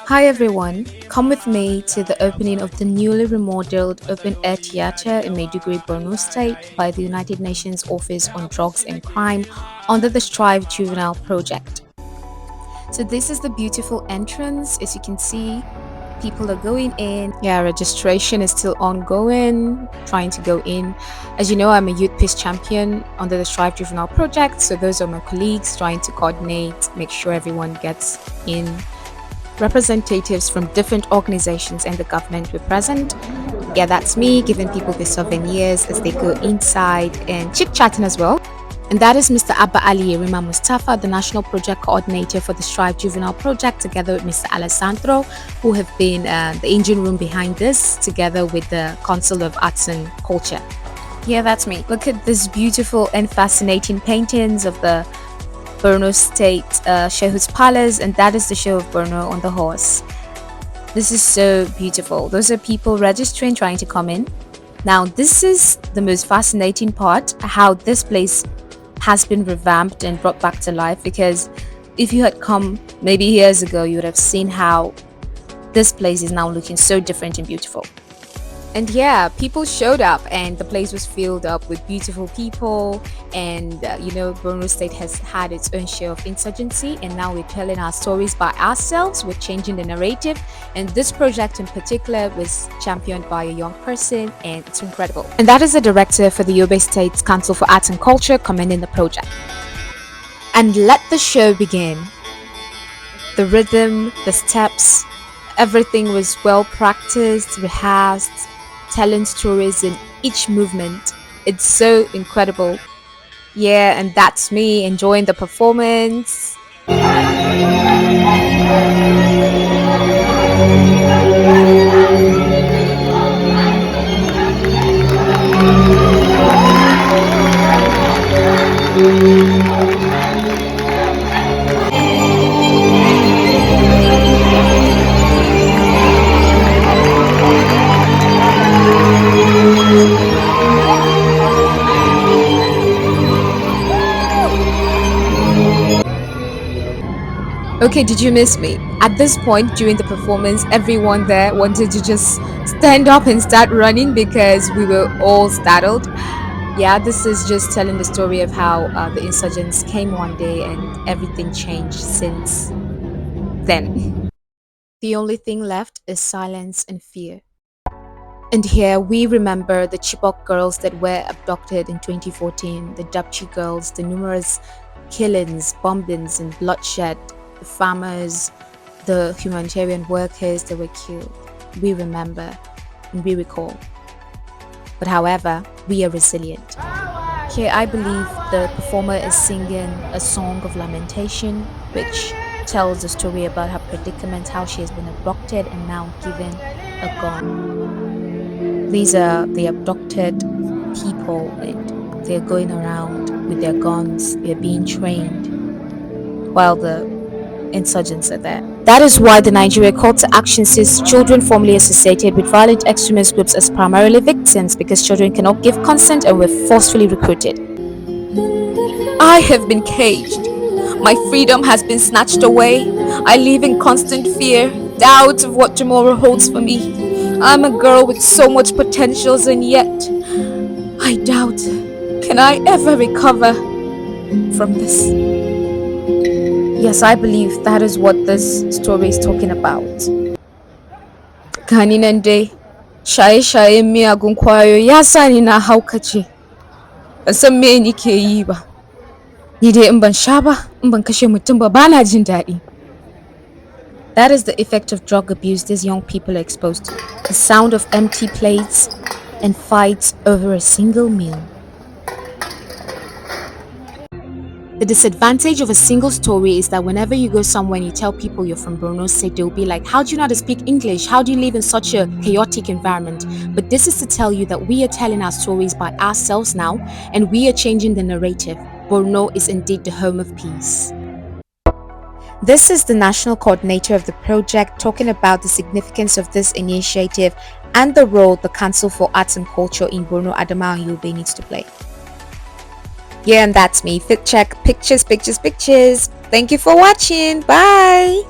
Hi everyone, come with me to the opening of the newly remodeled open air theatre in Medugu, Borno State by the United Nations Office on Drugs and Crime under the Strive Juvenile Project. So this is the beautiful entrance. As you can see, people are going in. Yeah, registration is still ongoing, trying to go in. As you know, I'm a youth peace champion under the Strive Juvenile Project, so those are my colleagues trying to coordinate, make sure everyone gets in. Representatives from different organizations and the government were present. Yeah, that's me giving people the souvenirs as they go inside and chit-chatting as well. And that is Mr. Abba Ali Rima Mustafa, the National Project Coordinator for the Strive Juvenile Project, together with Mr. Alessandro, who have been the engine room behind this, together with the Council of Arts and Culture. Yeah, that's me. Look at this beautiful and fascinating paintings of the Borno State Shehud's Palace, and that is the show of Borno on the horse. This is so beautiful. Those are people registering, trying to come in. Now, this is the most fascinating part, how this place has been revamped and brought back to life, because if you had come maybe years ago, you would have seen how this place is now looking so different and beautiful. And yeah, people showed up and the place was filled up with beautiful people. And Borno State has had its own share of insurgency, and now we're telling our stories by ourselves. We're changing the narrative, and this project in particular was championed by a young person, and it's incredible. And that is the director for the Yobe State's Council for Arts and Culture commending the project. And let the show begin. The rhythm, the steps, everything was well practiced, rehearsed, telling stories in each movement. It's so incredible. Yeah, and that's me enjoying the performance. Okay, did you miss me? At this point during the performance, everyone there wanted to just stand up and start running because we were all startled. Yeah, this is just telling the story of how the insurgents came one day and everything changed since then. The only thing left is silence and fear. And here we remember the Chibok girls that were abducted in 2014, the Dapchi girls, the numerous killings, bombings and bloodshed, the farmers, the humanitarian workers that were killed. We remember and we recall. But however, we are resilient. Here I believe the performer is singing a song of lamentation, which tells the story about her predicament, how she has been abducted and now given a gun. These are the abducted people, and they're going around with their guns, they're being trained while the insurgents are there. That is why the Nigeria call to action sees children formerly associated with violent extremist groups as primarily victims, because children cannot give consent and were forcefully recruited. I have been caged. My freedom has been snatched away. I live in constant fear, doubt of what tomorrow holds for me. I'm a girl with so much potentials, and yet I doubt, can I ever recover from this? Yes, I believe that is what this story is talking about. Gani nan dai, shaye-shayen miyagun kwayoyi ya sa ni na haukace. Ban san me nike yi ba. Ni dai in ban sha ba, in ban kashe mutum ba, bana jin daɗi. That is the effect of drug abuse these young people are exposed to. The sound of empty plates and fights over a single meal. The disadvantage of a single story is that whenever you go somewhere and you tell people you're from Borno State, they'll be like, how do you know how to speak English? How do you live in such a chaotic environment? But this is to tell you that we are telling our stories by ourselves now, and we are changing the narrative. Borno is indeed the home of peace. This is the national coordinator of the project talking about the significance of this initiative and the role the Council for Arts and Culture in Borno, Adamawa and Yobe needs to play. Yeah, and that's me. Fit check. Pictures. Thank you for watching. Bye.